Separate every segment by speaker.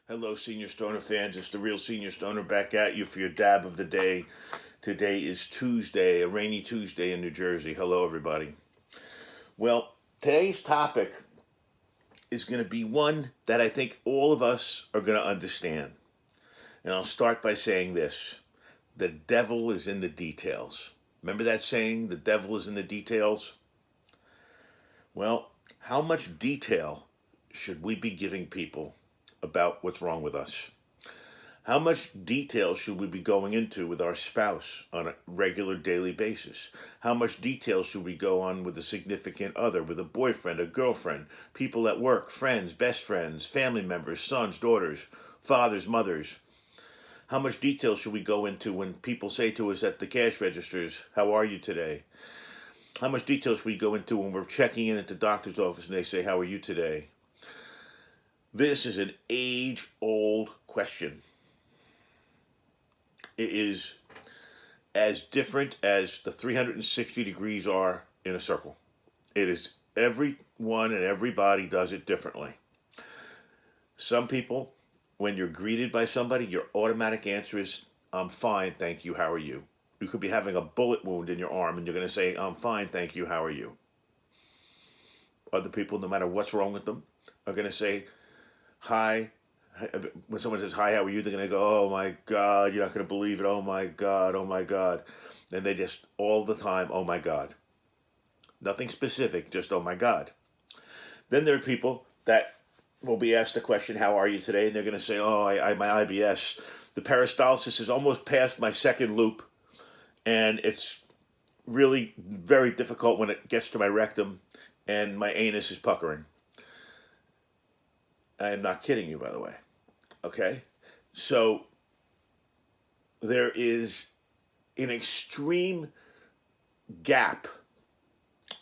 Speaker 1: Hello, Senior Stoner fans. It's the real Senior Stoner back at you for your dab of the day. Today is Tuesday, a rainy Tuesday in New Jersey. Hello, everybody. Well, today's topic is going to be one that I think all of us are going to understand. And I'll start by saying this: the devil is in the details. Remember that saying, the devil is in the details? Well, how much detail should we be giving people about what's wrong with us? How much detail should we be going into with our spouse on a regular daily basis? How much detail should we go on with a significant other, with a boyfriend, a girlfriend, people at work, friends, best friends, family members, sons, daughters, fathers, mothers? How much detail should we go into when people say to us at the cash registers, "How are you today?" How much detail should we go into when we're checking in at the doctor's office and they say, "How are you today?" This is an age-old question. It is as different as the 360 degrees are in a circle. It is everyone and everybody does it differently. Some people, when you're greeted by somebody, your automatic answer is, "I'm fine, thank you, how are you?" You could be having a bullet wound in your arm and you're going to say, "I'm fine, thank you, how are you?" Other people, no matter what's wrong with them, are going to say, "Hi." When someone says, "Hi, how are you?" they're going to go, "Oh my God, you're not going to believe it. Oh my God, oh my God." And they just, all the time, "Oh my God." Nothing specific, just "Oh my God." Then there are people that will be asked the question, "How are you today?" And they're going to say, "Oh, my IBS, the peristalsis is almost past my second loop, and it's really very difficult when it gets to my rectum, and my anus is puckering." I am not kidding you, by the way. Okay? So there is an extreme gap.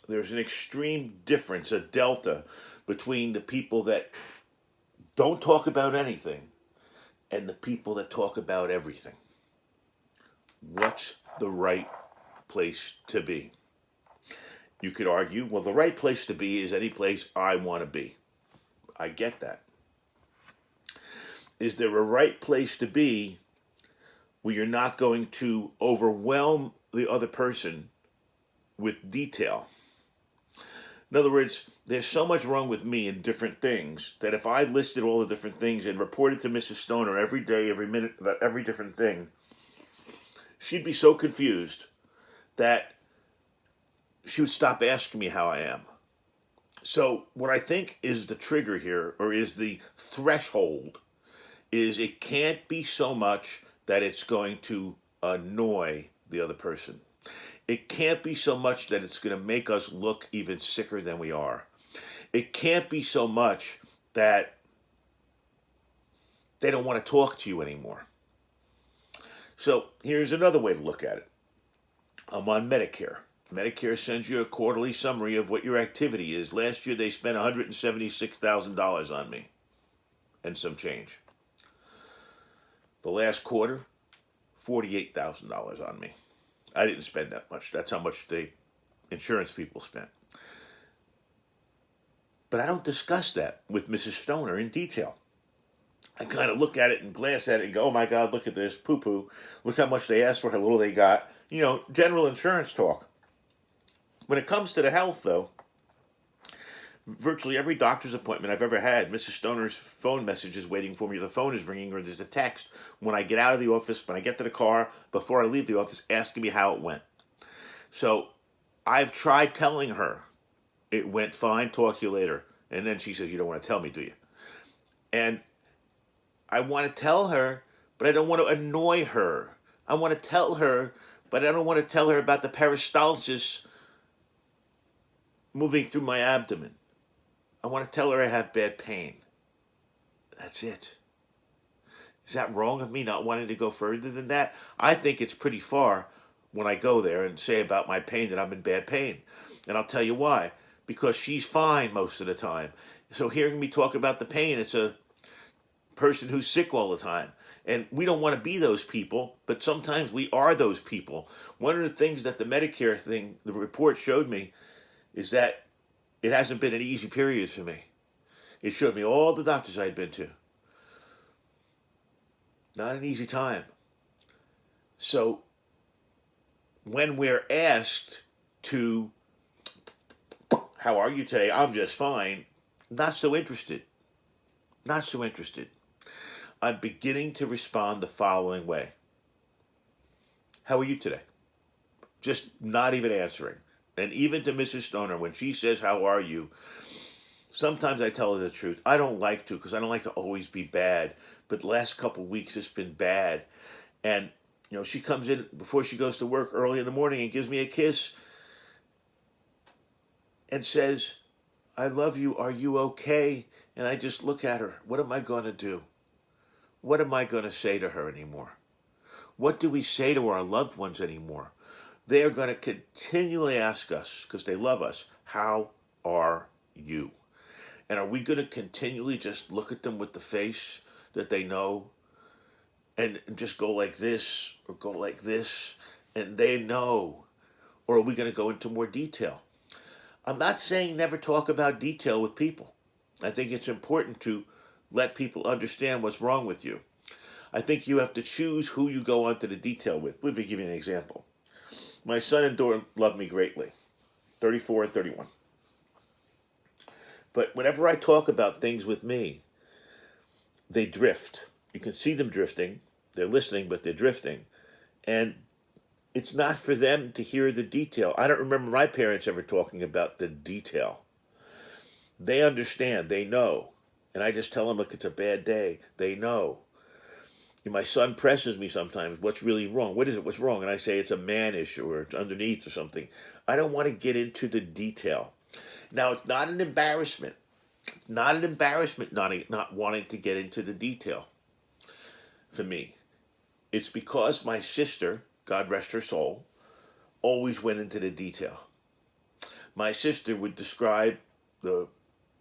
Speaker 1: There's an extreme difference, a delta, between the people that don't talk about anything and the people that talk about everything. What's the right place to be? You could argue, well, the right place to be is any place I want to be. I get that. Is there a right place to be where you're not going to overwhelm the other person with detail? In other words, there's so much wrong with me in different things that if I listed all the different things and reported to Mrs. Stoner every day, every minute about every different thing, she'd be so confused that she would stop asking me how I am. So, what I think is the trigger here, or is the threshold, is it can't be so much that it's going to annoy the other person. It can't be so much that it's going to make us look even sicker than we are. It can't be so much that they don't want to talk to you anymore. So here's another way to look at it. I'm on Medicare. Medicare sends you a quarterly summary of what your activity is. Last year they spent $176,000 on me and some change. The last quarter, $48,000 on me. I didn't spend that much. That's how much the insurance people spent. But I don't discuss that with Mrs. Stoner in detail. I kind of look at it and glance at it and go, "Oh my God, look at this, poo poo. Look how much they asked for, how little they got." General insurance talk. When it comes to the health, though, virtually every doctor's appointment I've ever had, Mrs. Stoner's phone message is waiting for me. The phone is ringing, or there's a text when I get out of the office, when I get to the car, before I leave the office, asking me how it went. So I've tried telling her it went fine, talk to you later. And then she says, "You don't want to tell me, do you?" And I want to tell her, but I don't want to annoy her. I want to tell her, but I don't want to tell her about the peristalsis moving through my abdomen. I want to tell her I have bad pain. That's it. Is that wrong of me not wanting to go further than that? I think it's pretty far when I go there and say about my pain that I'm in bad pain. And I'll tell you why. Because she's fine most of the time. So hearing me talk about the pain, it's a person who's sick all the time. And we don't want to be those people, but sometimes we are those people. One of the things that the Medicare thing, the report showed me, is that it hasn't been an easy period for me. It showed me all the doctors I'd been to. Not an easy time. So when we're asked to, how are you today? I'm just fine. Not so interested. Not so interested. I'm beginning to respond the following way. How are you today? Just not even answering. And even to Mrs. Stoner, when she says, how are you? Sometimes I tell her the truth. I don't like to because I don't like to always be bad. But the last couple of weeks it's been bad. And, she comes in before she goes to work early in the morning and gives me a kiss and says, I love you. Are you okay? And I just look at her. What am I going to do? What am I going to say to her anymore? What do we say to our loved ones anymore? They are going to continually ask us, because they love us, how are you? And are we going to continually just look at them with the face that they know and just go like this or go like this and they know? Or are we going to go into more detail? I'm not saying never talk about detail with people. I think it's important to let people understand what's wrong with you. I think you have to choose who you go into the detail with. Let me give you an example. My son and daughter love me greatly, 34 and 31. But whenever I talk about things with me, they drift. You can see them drifting. They're listening, but they're drifting. And it's not for them to hear the detail. I don't remember my parents ever talking about the detail. They understand. They know. And I just tell them, look, it's a bad day. They know. My son presses me sometimes, what's really wrong? What is it? What's wrong? And I say it's a man issue or it's underneath or something. I don't want to get into the detail. Now, it's not an embarrassment. Not an embarrassment not wanting to get into the detail for me. It's because my sister, God rest her soul, always went into the detail. My sister would describe the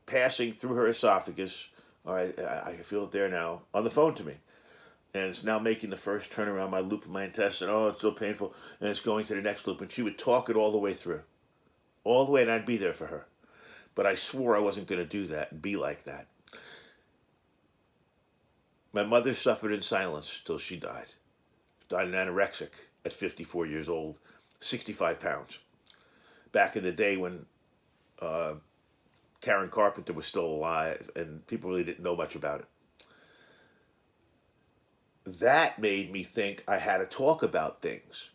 Speaker 1: passing through her esophagus, all right, I can feel it there now, on the phone to me. And it's now making the first turn around my loop of my intestine. Oh, it's so painful. And it's going to the next loop. And she would talk it all the way through. All the way, and I'd be there for her. But I swore I wasn't going to do that and be like that. My mother suffered in silence till she died. Died an anorexic at 54 years old, 65 pounds. Back in the day when Karen Carpenter was still alive and people really didn't know much about it. That made me think I had to talk about things.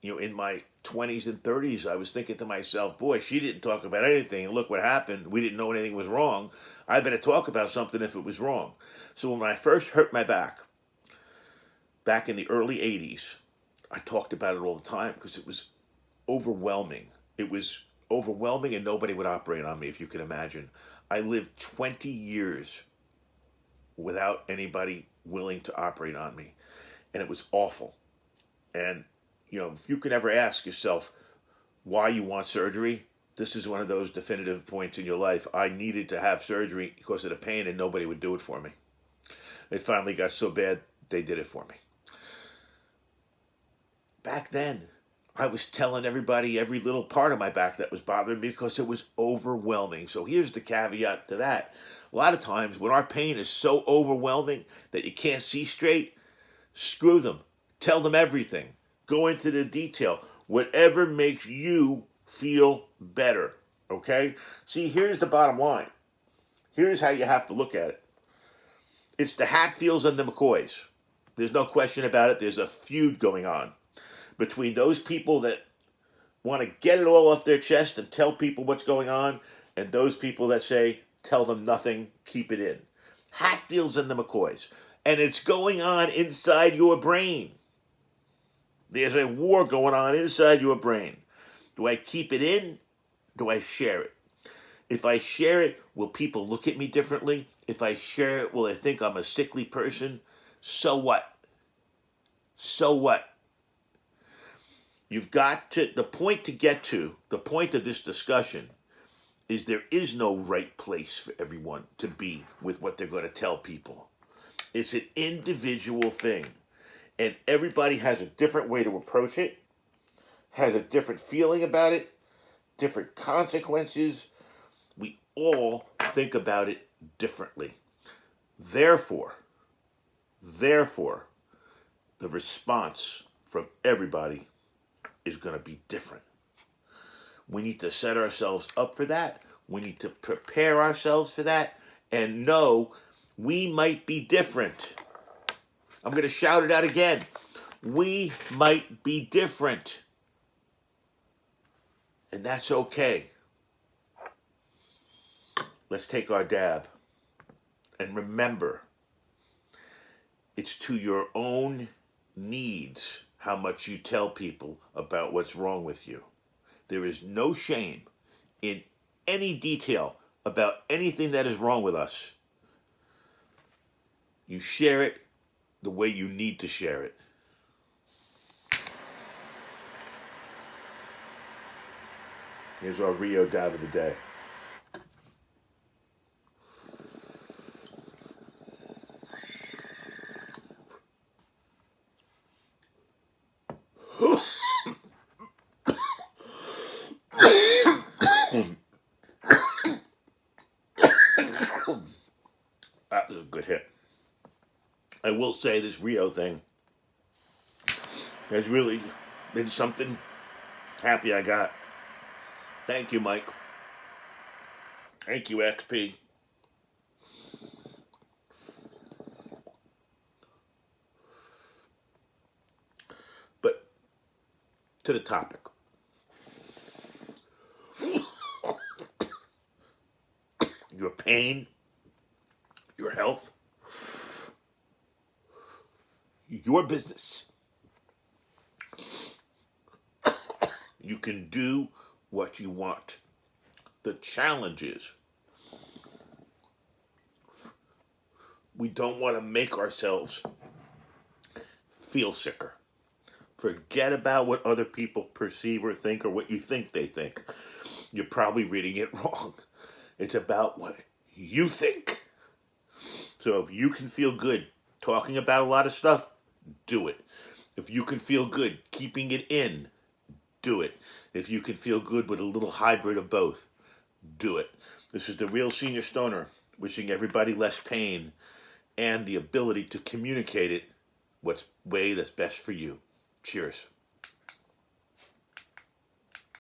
Speaker 1: In my 20s and 30s, I was thinking to myself, boy, she didn't talk about anything. And look what happened. We didn't know anything was wrong. I better talk about something if it was wrong. So when I first hurt my back in the early 80s, I talked about it all the time because it was overwhelming. It was overwhelming and nobody would operate on me, if you can imagine. I lived 20 years without anybody willing to operate on me. And it was awful. And, if you could ever ask yourself why you want surgery, this is one of those definitive points in your life. I needed to have surgery because of the pain and nobody would do it for me. It finally got so bad, they did it for me. Back then, I was telling everybody every little part of my back that was bothering me because it was overwhelming. So here's the caveat to that. A lot of times when our pain is so overwhelming that you can't see straight, screw them. Tell them everything. Go into the detail. Whatever makes you feel better. Okay? See, here's the bottom line. Here's how you have to look at it. It's the Hatfields and the McCoys. There's no question about it. There's a feud going on between those people that want to get it all off their chest and tell people what's going on, and those people that say, tell them nothing, keep it in. Hatfields and the McCoys. And it's going on inside your brain. There's a war going on inside your brain. Do I keep it in? Do I share it? If I share it, will people look at me differently? If I share it, will they think I'm a sickly person? So what? So what? You've got to, the point of this discussion is there is no right place for everyone to be with what they're going to tell people. It's an individual thing. And everybody has a different way to approach it, has a different feeling about it, different consequences. We all think about it differently. Therefore, the response from everybody is going to be different. We need to set ourselves up for that. We need to prepare ourselves for that and know we might be different. I'm going to shout it out again. We might be different. And that's okay. Let's take our dab. And remember, it's to your own needs how much you tell people about what's wrong with you. There is no shame in any detail about anything that is wrong with us. You share it the way you need to share it. Here's our Rio dab of the day. That was a good hit. I will say this Rio thing has really been something happy I got. Thank you, Mike. Thank you, XP. But to the topic. Your pain, your health, your business. You can do what you want. The challenge is we don't want to make ourselves feel sicker. Forget about what other people perceive or think or what you think they think. You're probably reading it wrong. It's about what you think. So if you can feel good talking about a lot of stuff, do it. If you can feel good keeping it in, do it. If you can feel good with a little hybrid of both, do it. This is the Real Senior Stoner, wishing everybody less pain and the ability to communicate it what's way that's best for you. Cheers.